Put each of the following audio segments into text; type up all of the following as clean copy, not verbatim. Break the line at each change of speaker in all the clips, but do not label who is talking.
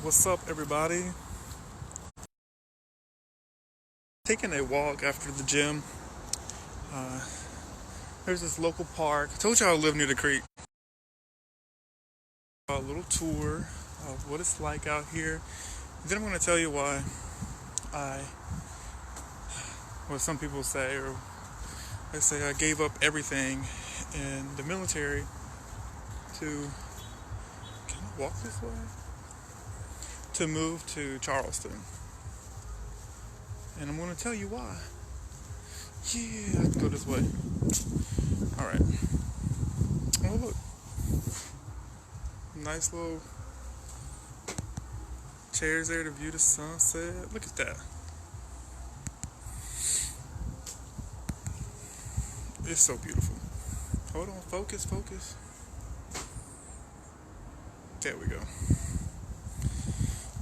What's up, everybody? Taking a walk after the gym. Uh, there's this local park. I told you I live near the creek. A little tour of what it's like out here. Then I'm going to tell you why I, what some people say, or they say I gave up everything in the military to, can I walk this way? To move to Charleston. And I'm going to tell you why. Yeah, I can go this way. Alright. Oh, look. Nice little chairs there to view the sunset. Look at that. It's so beautiful. Hold on, focus. There we go.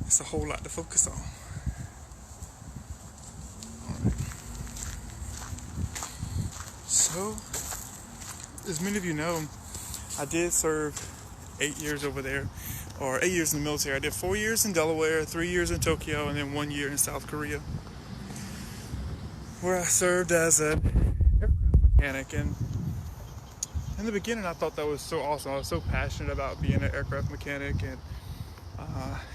It's a whole lot to focus on. Alright. So, as many of you know, I did serve 8 years over there, or 8 years in the military. I did 4 years in Delaware, 3 years in Tokyo, and then 1 year in South Korea, where I served as an aircraft mechanic. And in the beginning, I thought that was so awesome. I was so passionate about being an aircraft mechanic and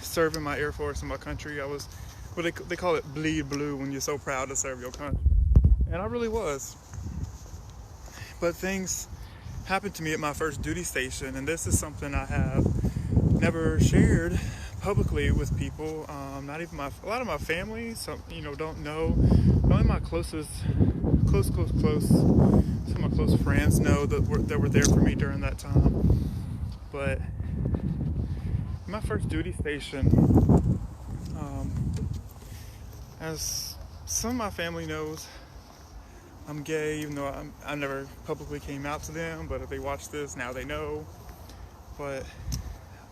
serving my Air Force and my country. I was, what they call it, bleed blue, when you're so proud to serve your country. And I really was. But things happened to me at my first duty station, and this is something I have never shared publicly with people. Not even a lot of my family, don't know. Only my close, some of my close friends know that were there for me during that time. But my first duty station, as some of my family knows, I'm gay, even though I never publicly came out to them. But if they watch this, now they know. But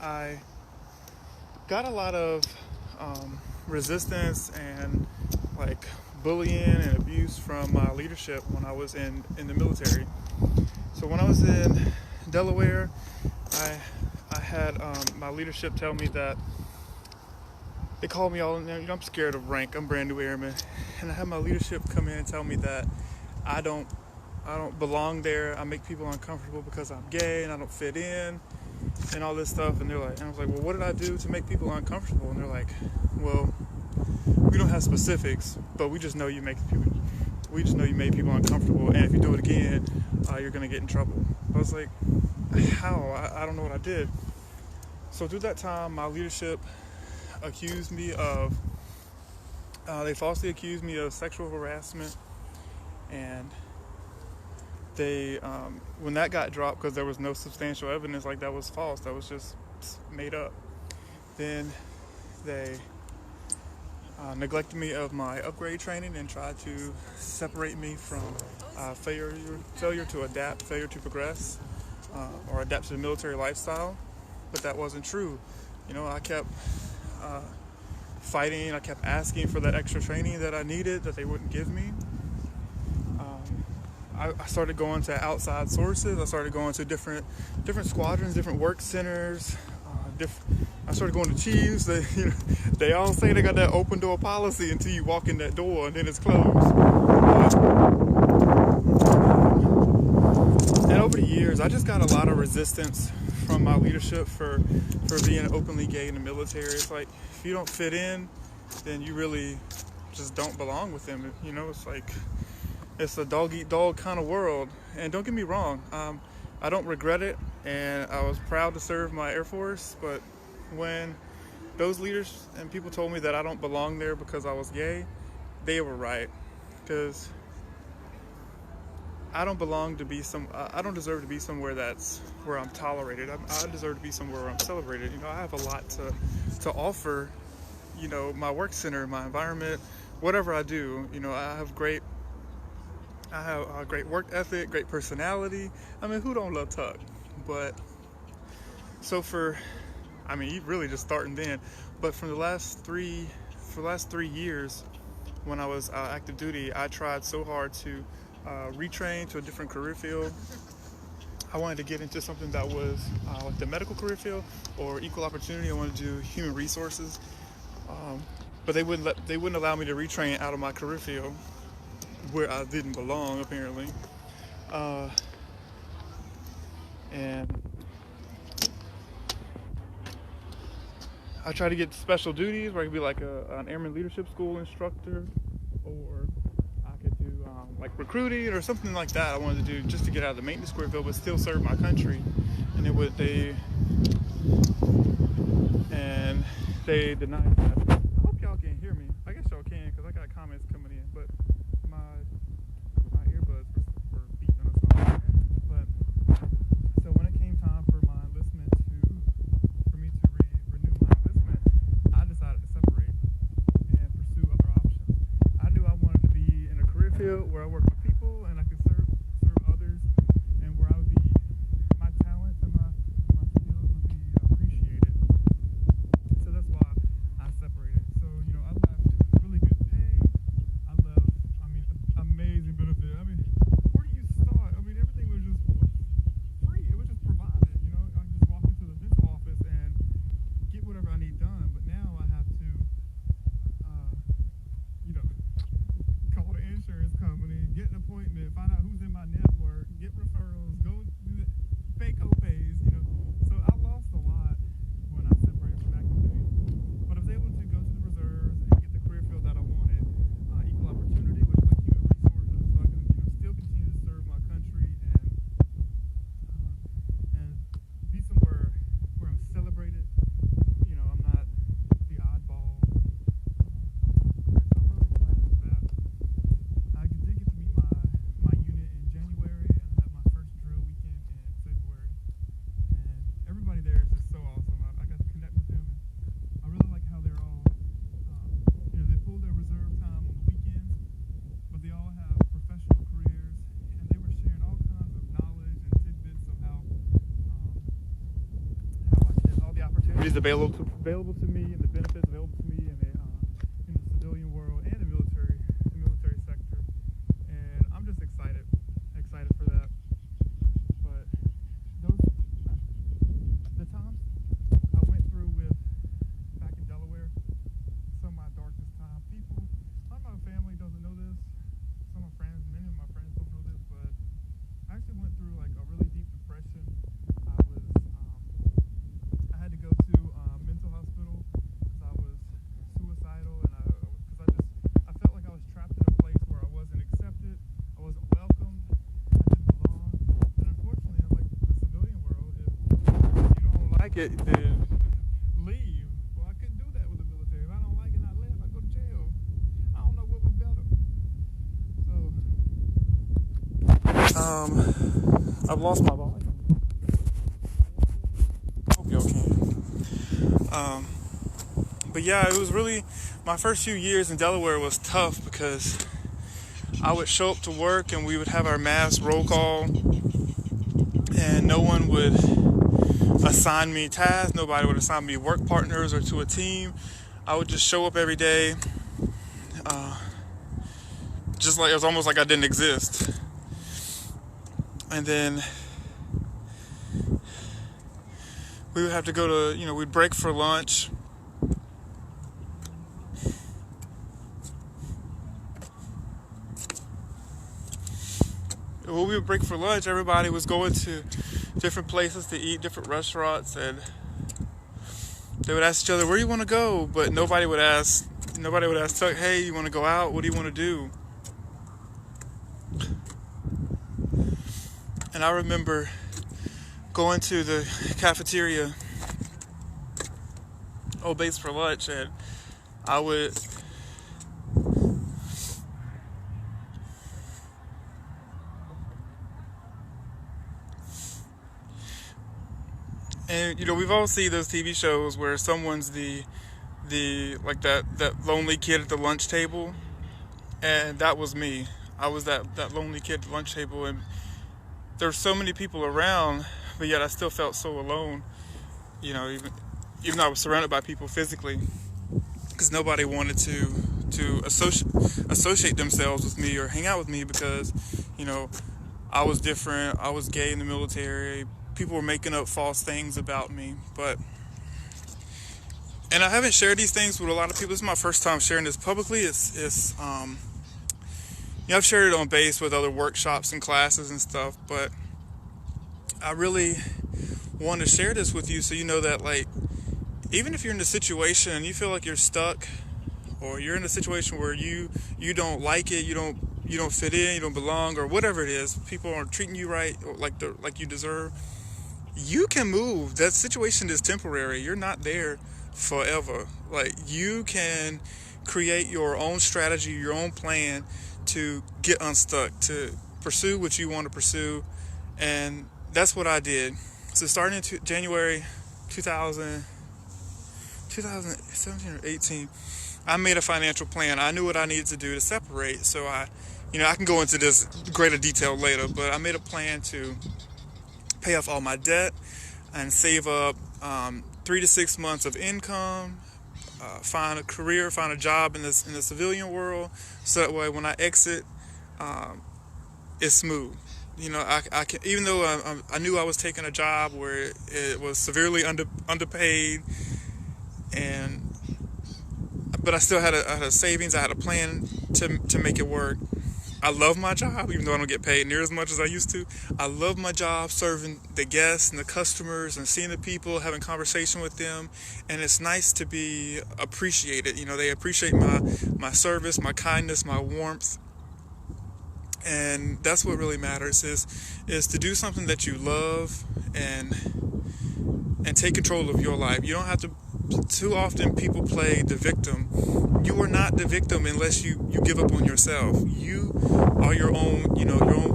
I got a lot of resistance and like bullying and abuse from my leadership when I was in the military. So when I was in Delaware, I had my leadership tell me that they called me all, I'm scared of rank, I'm brand new airman, and I had my leadership come in and tell me that I don't belong there. I make people uncomfortable because I'm gay and I don't fit in and all this stuff. And I was like, well, what did I do to make people uncomfortable? And they're like, well, we don't have specifics, but we just know you made people uncomfortable, and if you do it again, you're gonna get in trouble. I was like, how? I don't know what I did. So through that time, my leadership accused me of, they falsely accused me of sexual harassment, and they, when that got dropped, because there was no substantial evidence, like that was false, that was just made up, then they neglected me of my upgrade training and tried to separate me from failure to adapt, failure to progress, or adapt to the military lifestyle. But that wasn't true. I kept fighting. I kept asking for that extra training that I needed that they wouldn't give me. I started going to outside sources. I started going to different squadrons, different work centers. I started going to chiefs. They all say they got that open door policy until you walk in that door and then it's closed. And over the years, I just got a lot of resistance from my leadership for being openly gay in the military. It's like, if you don't fit in, then you really just don't belong with them. It's like, it's a dog-eat-dog kind of world. And don't get me wrong, I don't regret it, and I was proud to serve my Air Force. But when those leaders and people told me that I don't belong there because I was gay, they were right. Because I don't deserve to be somewhere where I'm tolerated. I deserve to be somewhere where I'm celebrated. I have a lot to offer, my work center, my environment, whatever I do. I have a great work ethic, great personality. I mean, who don't love Tuck? But so you really just starting then. But for the last 3 years, when I was active duty, I tried so hard to retrain to a different career field. I wanted to get into something that was like the medical career field or equal opportunity. I wanted to do human resources, but they wouldn't allow me to retrain out of my career field where I didn't belong apparently. Uh, and I tried to get special duties where I could be like an airman leadership school instructor, or I could do like recruiting or something like that. I wanted to do just to get out of the maintenance career field, but still serve my country. And they denied that. I hope y'all can hear me. I guess y'all can because I got comments coming in, but my earbuds were beeping or something. But so when it came time for my enlistment for me to renew my enlistment, I decided to separate and pursue other options. I knew I wanted to be in a career field where I work with people and I could serve others, and where I would be, my talent and my skills would be appreciated. So that's why I separated. So, I left really good pay. I left, amazing benefit. Where do you start? Everything was just free. It was just provided, I could just walk into the dental office and get whatever I need done. But now I have to, call the insurance company, get an appointment, find out who's in my network, get referrals, go do pay co-pays, So I lost a lot when I separated from active duty. But I was able to go to the reserves and get the career field that I wanted, equal opportunity, which is like human resources, so I can, still continue to serve my country and be somewhere where I'm celebrated. I'm not the oddball. So I'm really excited for that. I did get to meet my unit in January, and I had my first drill weekend in February. And everybody there is just so awesome. I got to connect with them, and I really like how they're all, they pull their reserve time on the weekends, but they all have professional careers, and they were sharing all kinds of knowledge and tidbits of how I get all the opportunities available to me and the benefits available to me in the civilian world and the military sector. And I'm just excited for that. But the times I went through back in Delaware, some of my darkest time. Some of my family doesn't know this. Some of my friends, many of my friends don't know this, but I actually went through like a really deep depression. I had to go to mental hospital because I was suicidal, and I felt like I was trapped in a place where I wasn't accepted, I wasn't welcomed, I didn't belong. And unfortunately, like the civilian world, if you don't like it, then leave. Well, I couldn't do that with the military. If I don't like it and I left, I go to jail. I don't know what was better. So I've lost my volume. Hope y'all can. But yeah, it was really, my first few years in Delaware was tough because I would show up to work and we would have our mass roll call, and no one would assign me tasks, nobody would assign me work partners or to a team. I would just show up every day, just like it was almost like I didn't exist. And then we would have to go to, we'd break for lunch. When we would break for lunch, everybody was going to different places to eat, different restaurants, and they would ask each other, where do you want to go? But nobody would ask Tuck, hey, you want to go out? What do you want to do? And I remember going to the cafeteria, Old Base, for lunch, and I would we've all seen those TV shows where someone's the like that lonely kid at the lunch table, and that was me. I was that lonely kid at the lunch table, and there's so many people around, but yet I still felt so alone, even though I was surrounded by people physically, because nobody wanted to associate themselves with me or hang out with me because, I was different. I was gay in the military. People were making up false things about me, and I haven't shared these things with a lot of people. This is my first time sharing this publicly. I've shared it on base with other workshops and classes and stuff, but I really want to share this with you so you know that, like, even if you're in a situation and you feel like you're stuck, or you're in a situation where you don't like it, you don't fit in, you don't belong, or whatever it is, people aren't treating you right, or like you deserve, you can move. That situation is temporary. You're not there forever. Like, you can create your own strategy, your own plan to get unstuck, to pursue what you want to pursue. And that's what I did. So starting in January 2000, 2017 or 18, I made a financial plan. I knew what I needed to do to separate. So I can go into this greater detail later, but I made a plan to pay off all my debt and save up 3 to 6 months of income, find a career, find a job in the civilian world, so that way when I exit, it's smooth. I can, even though I knew I was taking a job where it was severely underpaid, but I still had a savings. I had a plan to make it work. I love my job, even though I don't get paid near as much as I used to. I love my job, serving the guests and the customers and seeing the people, having conversation with them. And it's nice to be appreciated. They appreciate my service, my kindness, my warmth. And that's what really matters, is to do something that you love and take control of your life. You don't have to. Too often people play the victim. You are not the victim unless you give up on yourself. You are your own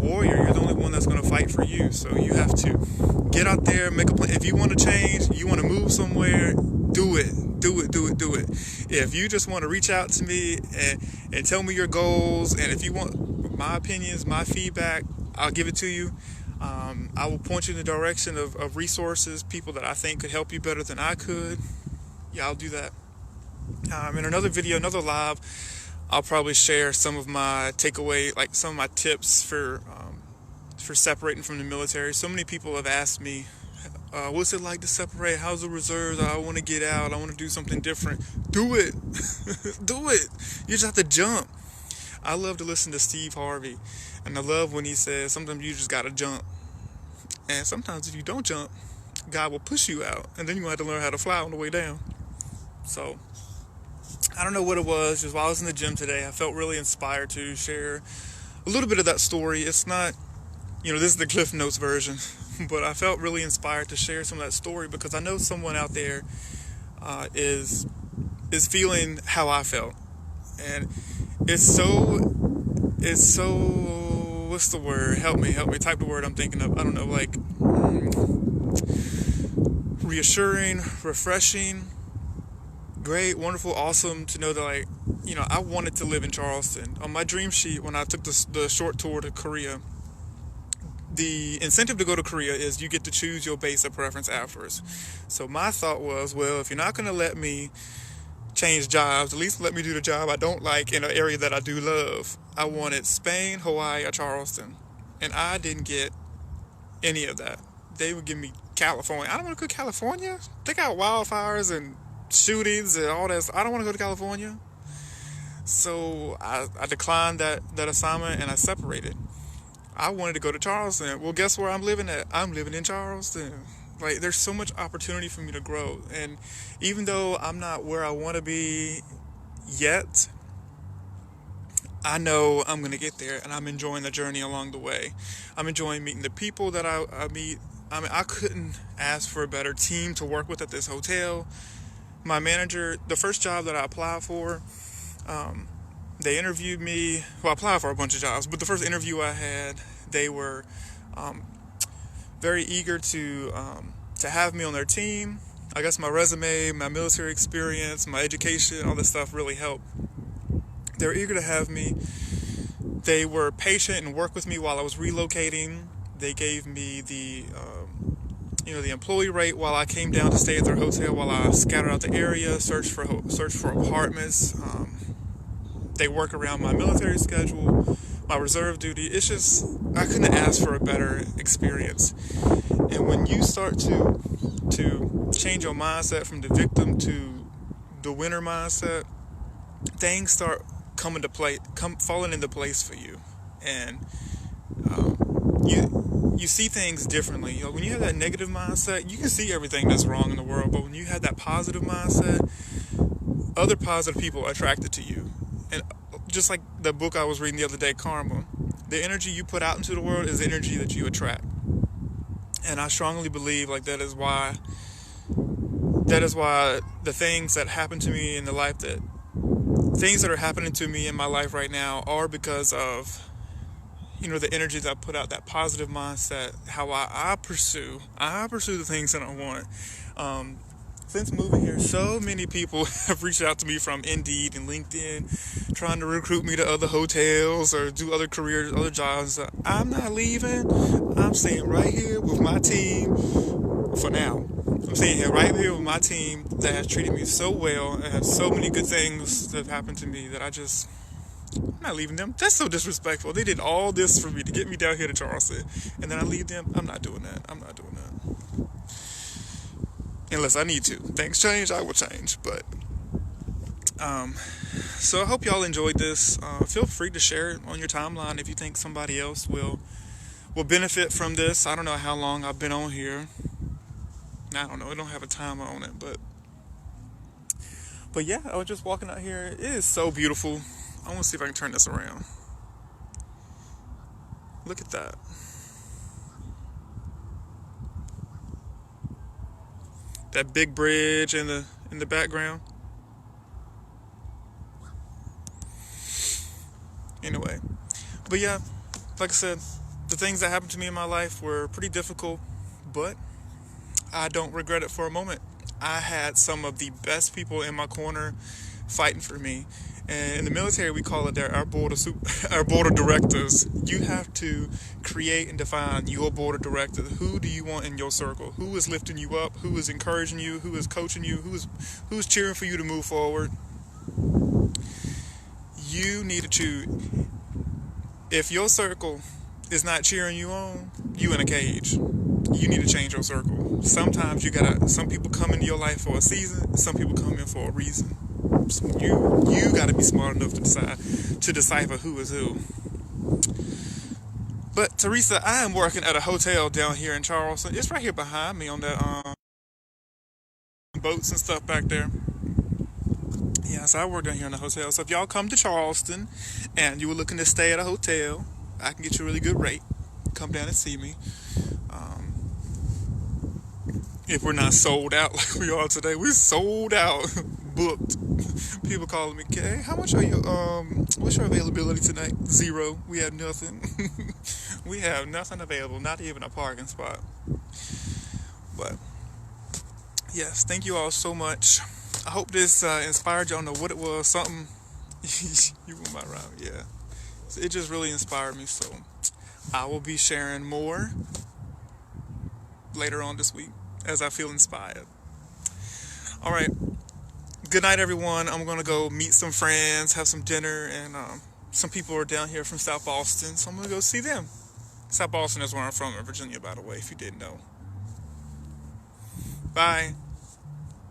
warrior. You're the only one that's going to fight for you. So you have to get out there, make a plan. If you want to change, you want to move somewhere, do it. If you just want to reach out to me and tell me your goals, and if you want my opinions, my feedback, I'll give it to you. I will point you in the direction of resources, people that I think could help you better than I could. Yeah, I'll do that. In another video, another live, I'll probably share some of my takeaway, like some of my tips for separating from the military. So many people have asked me, what's it like to separate? How's the reserves? I want to get out. I want to do something different. Do it. Do it. You just have to jump. I love to listen to Steve Harvey, and I love when he says sometimes you just got to jump. And sometimes if you don't jump, God will push you out, and then you have to learn how to fly on the way down. So I don't know what it was. Just while I was in the gym today, I felt really inspired to share a little bit of that story. It's not, this is the Cliff Notes version, but I felt really inspired to share some of that story because I know someone out there is feeling how I felt. And it's so, what's the word? Help me, type the word I'm thinking of. I don't know, like reassuring, refreshing, great, wonderful, awesome to know that, like, I wanted to live in Charleston. On my dream sheet, when I took the short tour to Korea, the incentive to go to Korea is you get to choose your base of preference afterwards. So my thought was, well, if you're not going to let me change jobs, at least let me do the job I don't like in an area that I do love. I wanted Spain, Hawaii, or Charleston, and I didn't get any of that. They would give me California. I don't want to go to California. They got wildfires and shootings and all that. I don't want to go to California. So I declined that assignment, and I separated. I wanted to go to Charleston. Well, guess where I'm living at? I'm living in Charleston. Like, there's so much opportunity for me to grow. And even though I'm not where I want to be yet, I know I'm going to get there, and I'm enjoying the journey along the way. I'm enjoying meeting the people that I meet. I mean, I couldn't ask for a better team to work with at this hotel. My manager, the first job that I applied for, they interviewed me. Well, I applied for a bunch of jobs, but the first interview I had, they were very eager to have me on their team. I guess my resume, my military experience, my education, all this stuff really helped. They were eager to have me. They were patient and worked with me while I was relocating. They gave me the employee rate while I came down to stay at their hotel, while I scattered out the area, searched for apartments. They work around my military schedule, my reserve duty. It's just, I couldn't ask for a better experience. And when you start to change your mindset from the victim to the winner mindset, things start coming to play, falling into place for you, and you see things differently. You know, when you have that negative mindset, you can see everything that's wrong in the world. But when you have that positive mindset, other positive people are attracted to you. And just like the book I was reading the other day, Karma, the energy you put out into the world is the energy that you attract. And I strongly believe like that is why the things that happen to me in the life that things that are happening to me in my life right now are because of, you know, the energy that I put out, that positive mindset, how I pursue the things that I want. Since moving here, so many people have reached out to me from Indeed and LinkedIn, trying to recruit me to other hotels or do other careers, other jobs. I'm not leaving. I'm staying right here with my team for now. I'm staying here right here with my team that has treated me so well and has so many good things that have happened to me that I'm not leaving them. That's so disrespectful. They did all this for me to get me down here to Charleston, and then I leave them. I'm not doing that. I'm not doing that. Unless I need to. Things change, I will change. But so I hope y'all enjoyed this. Feel free to share it on your timeline if you think somebody else will benefit from this. I don't know how long I've been on here. I don't know. I don't have a timer on it, but yeah, I was just walking out here. It is so beautiful. I want to see if I can turn this around. Look at that. That big bridge in the background. Anyway, but yeah, like I said, the things that happened to me in my life were pretty difficult, but I don't regret it for a moment. I had some of the best people in my corner fighting for me. And in the military, we call it our board of directors. You have to create and define your board of directors. Who do you want in your circle? Who is lifting you up? Who is encouraging you? Who is coaching you? Who's cheering for you to move forward? You need to choose. If your circle is not cheering you on, you in a cage. You need to change your circle. Sometimes some people come into your life for a season, some people come in for a reason. So you gotta be smart enough to decipher who is who. But Teresa, I am working at a hotel down here in Charleston. It's right here behind me on that boats and stuff back there. Yeah, so I work down here in the hotel. So if y'all come to Charleston and you were looking to stay at a hotel, I can get you a really good rate. Come down and see me. If we're not sold out like we are today, we're sold out, booked. People calling me, "Hey, how much are you? What's your availability tonight?" Zero. We have nothing. We have nothing available. Not even a parking spot. But yes, thank you all so much. I hope this inspired y'all to know what it was. Something you were my round, yeah. So it just really inspired me. So I will be sharing more later on this week as I feel inspired. All right. Good night, everyone. I'm going to go meet some friends, have some dinner, and some people are down here from South Boston, so I'm going to go see them. South Boston is where I'm from in Virginia, by the way, if you didn't know. Bye.